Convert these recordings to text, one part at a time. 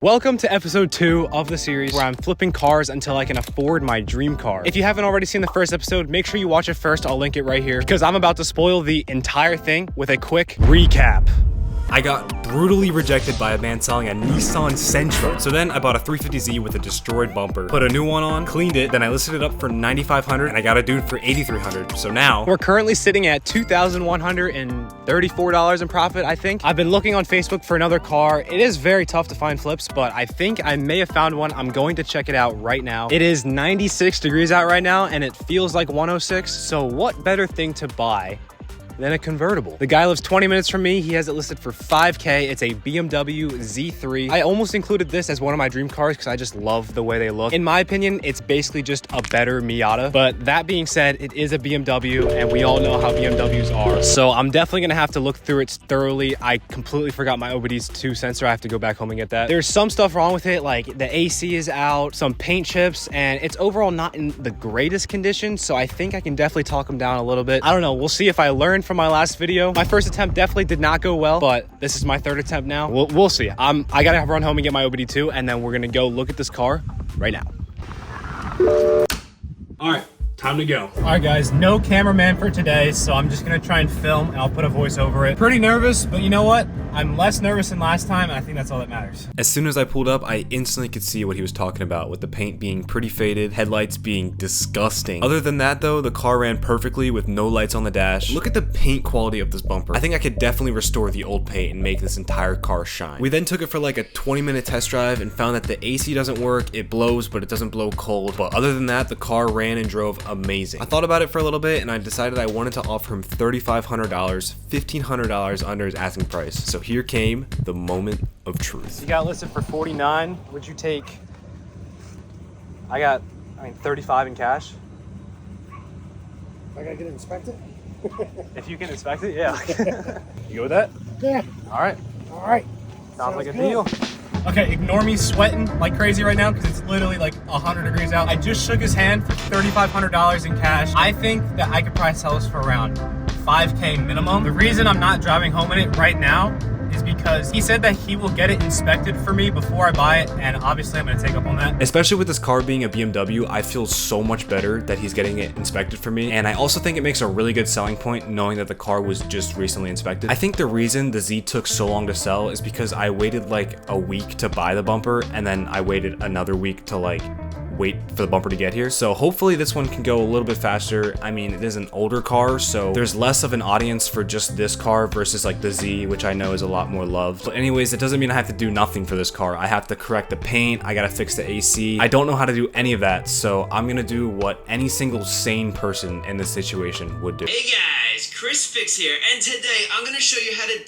Welcome to episode 2 of the series where I'm flipping cars until I can afford my dream car. If you haven't already seen the first episode, make sure you watch it first. I'll link it right here because I'm about to spoil the entire thing with a quick recap. I got brutally rejected by a man selling a Nissan Sentra. So then I bought a 350Z with a destroyed bumper, put a new one on, cleaned it, then I listed it up for $9,500 and I got a dude for $8,300. So now we're currently sitting at $2,134 in profit, I think. I've been looking on Facebook for another car. It is very tough to find flips, but I think I may have found one. I'm going to check it out right now. It is 96 degrees out right now and it feels like 106. So what better thing to buy than a convertible? The guy lives 20 minutes from me. He has it listed for $5K. It's a BMW Z3. I almost included this as one of my dream cars because I just love the way they look. In my opinion, it's basically just a better Miata. But that being said, it is a BMW and we all know how BMWs are. So I'm definitely gonna have to look through it thoroughly. I completely forgot my OBD2 sensor. I have to go back home and get that. There's some stuff wrong with it, like the AC is out, some paint chips, and it's overall not in the greatest condition. So I think I can definitely talk them down a little bit. I don't know. We'll see if I learn from my last video. My first attempt definitely did not go well, but this is my third attempt now. We'll see. I gotta run home and get my OBD2 and then we're gonna go look at this car right now. All right, time to go. All right guys, no cameraman for today, so I'm just gonna try and film and I'll put a voice over it. Pretty nervous, but you know what? I'm less nervous than last time and I think that's all that matters. As soon as I pulled up, I instantly could see what he was talking about, with the paint being pretty faded, headlights being disgusting. Other than that though, the car ran perfectly with no lights on the dash. Look at the paint quality of this bumper. I think I could definitely restore the old paint and make this entire car shine. We then took it for like a 20-minute test drive and found that the AC doesn't work. It blows, but it doesn't blow cold. But other than that, the car ran and drove amazing. I thought about it for a little bit and I decided I wanted to offer him $3,500, $1,500 under his asking price. So here came the moment of truth. You got listed for $49. Would you take? I got 35 in cash. I gotta get it inspected? If you can inspect it, yeah. You go with that? Yeah. All right. All right. Sounds like a good. deal. Okay, ignore me sweating like crazy right now because it's literally like 100 degrees out. I just shook his hand for $3,500 in cash. I think that I could probably sell this for around $5K minimum. The reason I'm not driving home in it right now is because he said that he will get it inspected for me before I buy it, and obviously I'm gonna take up on that. Especially with this car being a BMW, I feel so much better that he's getting it inspected for me, and I also think it makes a really good selling point knowing that the car was just recently inspected. I think the reason the Z took so long to sell is because I waited like a week to buy the bumper, and then I waited another week to like wait for the bumper to get here. So hopefully this one can go a little bit faster. I mean, it is an older car, so there's less of an audience for just this car versus like the Z, which I know is a lot more loved. But anyways, it doesn't mean I have to do nothing for this car. I have to correct the paint, I gotta fix the AC. I don't know how to do any of that, so I'm gonna do what any single sane person in this situation would do. Hey guys, Chris Fix here, and today I'm gonna show you how to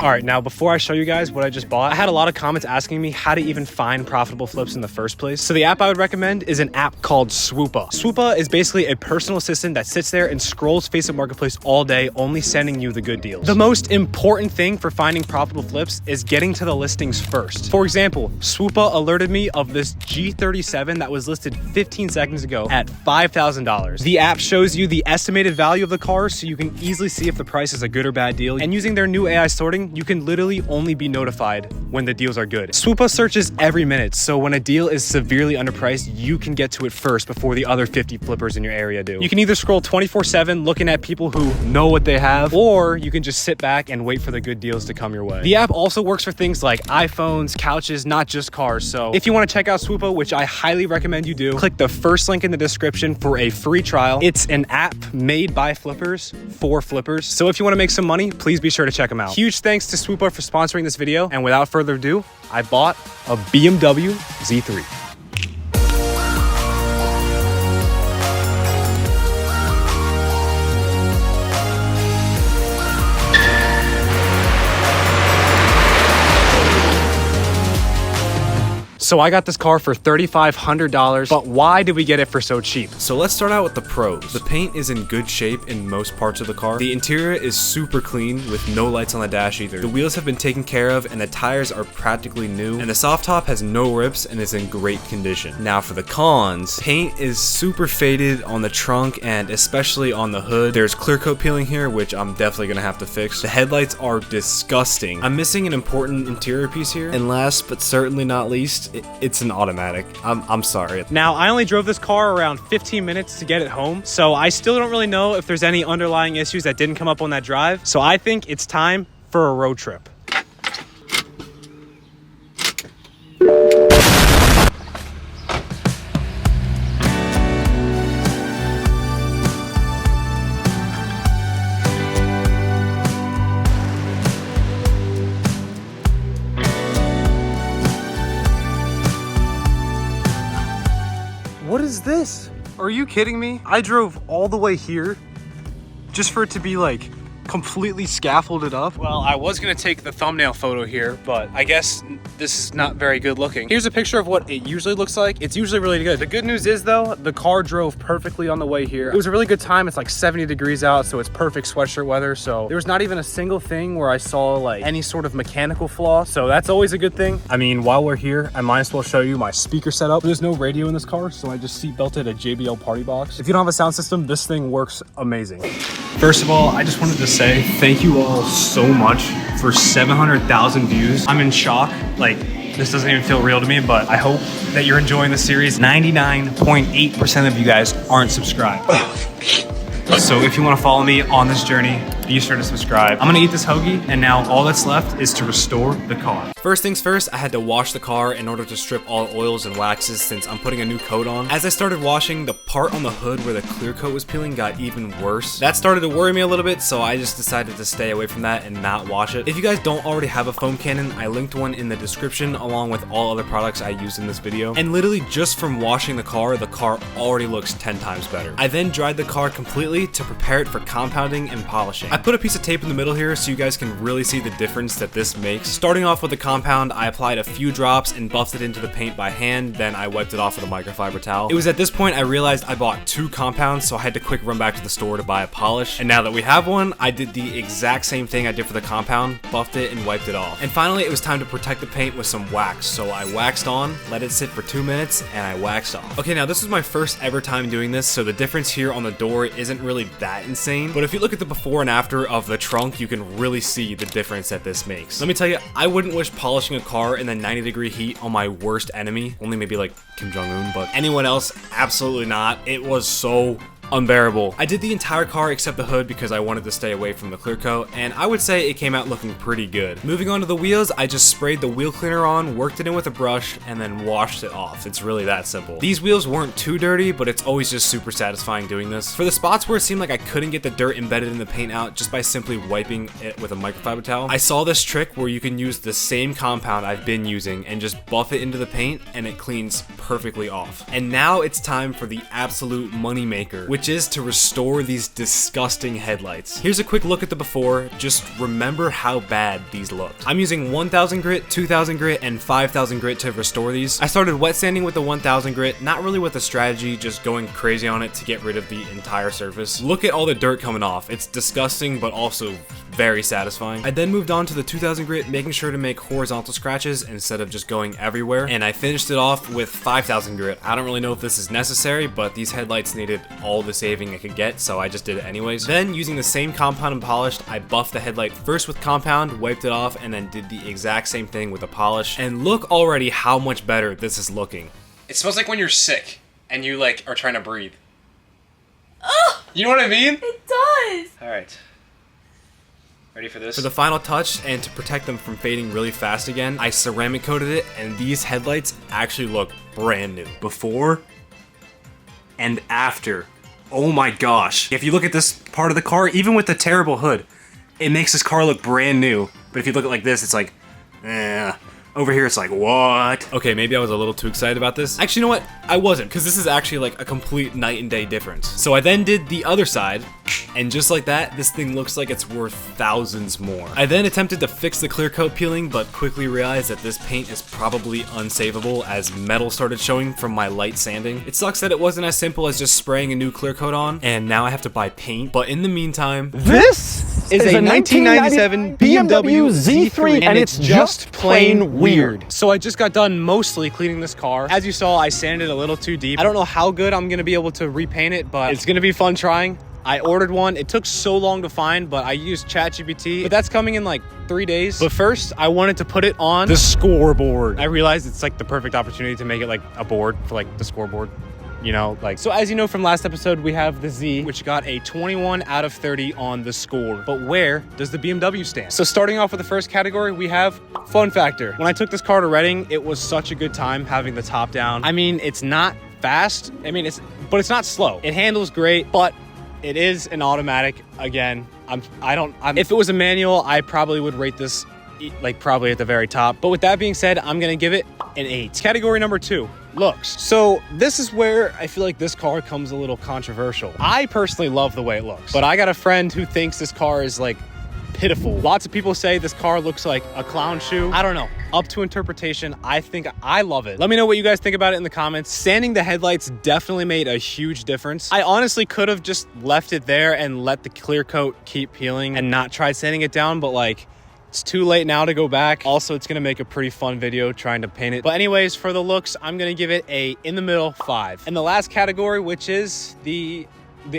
All right, now before I show you guys what I just bought, I had a lot of comments asking me how to even find profitable flips in the first place. So the app I would recommend is an app called Swoopa. Swoopa is basically a personal assistant that sits there and scrolls Facebook Marketplace all day, only sending you the good deals. The most important thing for finding profitable flips is getting to the listings first. For example, Swoopa alerted me of this G37 that was listed 15 seconds ago at $5,000. The app shows you the estimated value of the car so you can easily see if the price is a good or bad deal. And using their new AI sorting, you can literally only be notified when the deals are good. Swoopa searches every minute, so when a deal is severely underpriced, you can get to it first before the other 50 flippers in your area do. You can either scroll 24/7 looking at people who know what they have, or you can just sit back and wait for the good deals to come your way. The app also works for things like iPhones, couches, not just cars. So if you want to check out Swoopa, which I highly recommend you do, click the first link in the description for a free trial. It's an app made by flippers for flippers. So if you want to make some money, please be sure to check them out. Huge thanks to Swoopa for sponsoring this video, and without further ado, I bought a BMW Z3. So I got this car for $3,500, but why did we get it for so cheap? So let's start out with the pros. The paint is in good shape in most parts of the car. The interior is super clean with no lights on the dash either. The wheels have been taken care of and the tires are practically new, and the soft top has no rips and is in great condition. Now for the cons, paint is super faded on the trunk and especially on the hood. There's clear coat peeling here, which I'm definitely gonna have to fix. The headlights are disgusting. I'm missing an important interior piece here. And last but certainly not least, it's an automatic. I'm sorry. Now I only drove this car around 15 minutes to get it home, so I still don't really know if there's any underlying issues that didn't come up on that drive. So I think it's time for a road trip. What is this? Are you kidding me? I drove all the way here just for it to be like completely scaffolded up. Well, I was gonna take the thumbnail photo here, but I guess this is not very good looking. Here's a picture of what it usually looks like. It's usually really good. The good news is though, the car drove perfectly on the way here. It was a really good time. It's like 70 degrees out, so it's perfect sweatshirt weather. So there was not even a single thing where I saw like any sort of mechanical flaw. So that's always a good thing. I mean, while we're here, I might as well show you my speaker setup. There's no radio in this car, so I just seat belted a JBL party box. If you don't have a sound system, this thing works amazing. First of all, I just wanted to say thank you all so much for 700,000 views. I'm in shock. Like, this doesn't even feel real to me, but I hope that you're enjoying the series. 99.8% of you guys aren't subscribed. So if you want to follow me on this journey, be sure to subscribe. I'm gonna eat this hoagie, and now all that's left is to restore the car. First things first, I had to wash the car in order to strip all oils and waxes since I'm putting a new coat on. As I started washing, the part on the hood where the clear coat was peeling got even worse. That started to worry me a little bit, so I just decided to stay away from that and not wash it. If you guys don't already have a foam cannon, I linked one in the description along with all other products I used in this video. And literally just from washing the car already looks 10 times better. I then dried the car completely to prepare it for compounding and polishing. I put a piece of tape in the middle here so you guys can really see the difference that this makes. Starting off with the compound, I applied a few drops and buffed it into the paint by hand, then I wiped it off with a microfiber towel. It was at this point I realized I bought 2 compounds, so I had to quick run back to the store to buy a polish. And now that we have one, I did the exact same thing I did for the compound, buffed it and wiped it off. And finally, it was time to protect the paint with some wax, so I waxed on, let it sit for 2 minutes, and I waxed off. Okay, now this was my first ever time doing this, so the difference here on the door isn't really that insane, but if you look at the before and after of the trunk, you can really see the difference that this makes. Let me tell you, I wouldn't wish polishing a car in the 90-degree heat on my worst enemy, only maybe like Kim Jong-un, but anyone else, absolutely not. It was so unbearable. I did the entire car except the hood because I wanted to stay away from the clear coat, and I would say it came out looking pretty good. Moving on to the wheels, I just sprayed the wheel cleaner on, worked it in with a brush, and then washed it off. It's really that simple. These wheels weren't too dirty, but it's always just super satisfying doing this. For the spots where it seemed like I couldn't get the dirt embedded in the paint out just by simply wiping it with a microfiber towel, I saw this trick where you can use the same compound I've been using and just buff it into the paint and it cleans perfectly off. And now it's time for the absolute money maker, which is to restore these disgusting headlights. Here's a quick look at the before. Just remember how bad these looked. I'm using 1000 grit, 2000 grit, and 5000 grit to restore these. I started wet sanding with the 1000 grit, not really with a strategy, just going crazy on it to get rid of the entire surface. Look at all the dirt coming off. It's disgusting, but also very satisfying. I then moved on to the 2000 grit, making sure to make horizontal scratches instead of just going everywhere, and I finished it off with 5000 grit. I don't really know if this is necessary, but these headlights needed all the saving I could get, so I just did it anyways. Then, using the same compound and polished, I buffed the headlight first with compound, wiped it off, and then did the exact same thing with a polish. And look already how much better this is looking. It smells like when you're sick and you like are trying to breathe. Oh! You know what I mean? It does! Alright. Ready for this? For For the final touch, and to protect them from fading really fast again, I ceramic coated it, and these headlights actually look brand new. Before and after. Oh my gosh. If you look at this part of the car, even with the terrible hood, it makes this car look brand new. But if you look at it like this, it's like, Over here, it's like, what? Okay, maybe I was a little too excited about this. Actually, you know what? I wasn't, because this is actually like a complete night and day difference. So I then did the other side, and just like that, this thing looks like it's worth thousands more. I then attempted to fix the clear coat peeling, but quickly realized that this paint is probably unsavable as metal started showing from my light sanding. It sucks that it wasn't as simple as just spraying a new clear coat on, and now I have to buy paint. But in the meantime, This is a 1997 BMW Z3, and it's just plain weird. So I just got done mostly cleaning this car. As you saw, I sanded it a little too deep. I don't know how good I'm gonna be able to repaint it, but it's gonna be fun trying. I ordered one. It took so long to find, but I used ChatGPT, but that's coming in like 3 days. But first, I wanted to put it on the scoreboard. I realized it's like the perfect opportunity to make it like a board for like the scoreboard. You know, like, so as you know from last episode, we have the Z, which got a 21 out of 30 on the score. But where does the BMW stand? So starting off with the first category, we have fun factor. When I took this car to Reading, it was such a good time having the top down. I mean, it's not fast. I mean, but it's not slow. It handles great, but it is an automatic. Again, if it was a manual, I probably would rate this like probably at the very top. But with that being said, I'm gonna give it an 8. Category number 2, looks. So this is where I feel like this car comes a little controversial. I personally love the way it looks, but I got a friend who thinks this car is like pitiful. Lots of people say this car looks like a clown shoe. I don't know. Up to interpretation. I think I love it. Let me know what you guys think about it in the comments. Sanding the headlights definitely made a huge difference. I honestly could have just left it there and let the clear coat keep peeling and not try sanding it down, but like, it's too late now to go back. Also, it's gonna make a pretty fun video trying to paint it. But anyways, for the looks, I'm gonna give it a in the middle 5. And the last category, which is the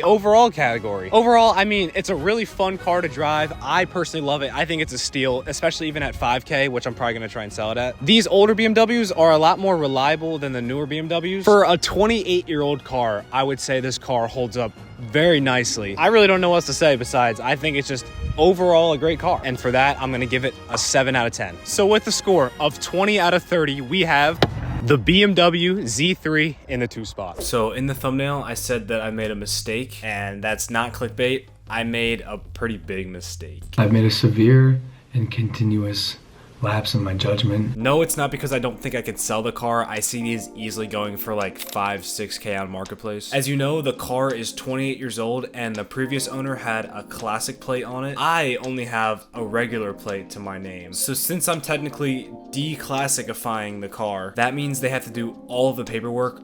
overall category. Overall, I mean, it's a really fun car to drive. I personally love it. I think it's a steal, especially even at 5K, which I'm probably gonna try and sell it at. These older BMWs are a lot more reliable than the newer BMWs. For a 28-year-old car, I would say this car holds up very nicely. I really don't know what else to say besides I think it's just overall a great car. And for that, I'm gonna give it a 7 out of 10. So with the score of 20 out of 30, we have the BMW Z3 in the 2 spot. So in the thumbnail, I said that I made a mistake, and that's not clickbait. I made a pretty big mistake. I've made a severe and continuous lapse in my judgment. No, it's not because I don't think I could sell the car. I see these easily going for like 5-6K on Marketplace. As you know, the car is 28 years old and the previous owner had a classic plate on it. I only have a regular plate to my name. So since I'm technically declassifying the car, that means they have to do all of the paperwork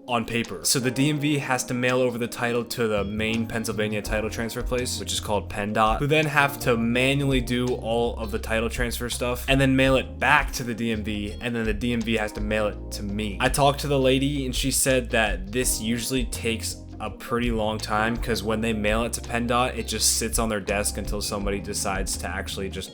on paper. So the DMV has to mail over the title to the main Pennsylvania title transfer place, which is called PennDOT, who then have to manually do all of the title transfer stuff and then mail it back to the DMV, and then the DMV has to mail it to me. I talked to the lady and she said that this usually takes a pretty long time because when they mail it to PennDOT, it just sits on their desk until somebody decides to actually just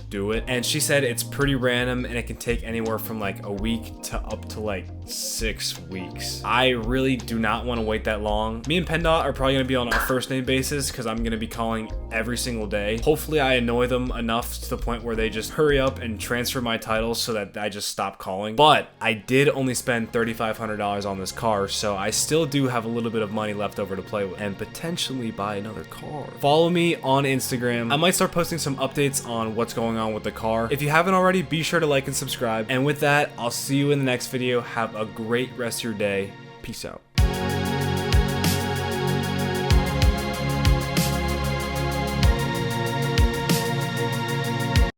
do it. And she said it's pretty random and it can take anywhere from like a week to up to like 6 weeks. I really do not want to wait that long. Me and PennDOT are probably going to be on a first name basis because I'm going to be calling every single day. Hopefully I annoy them enough to the point where they just hurry up and transfer my title so that I just stop calling. But I did only spend $3,500 on this car, so I still do have a little bit of money left over to play with and potentially buy another car. Follow me on Instagram. I might start posting some updates on what's going on with the car. If you haven't already, be sure to like and subscribe. And with that, I'll see you in the next video. Have a great rest of your day. Peace out.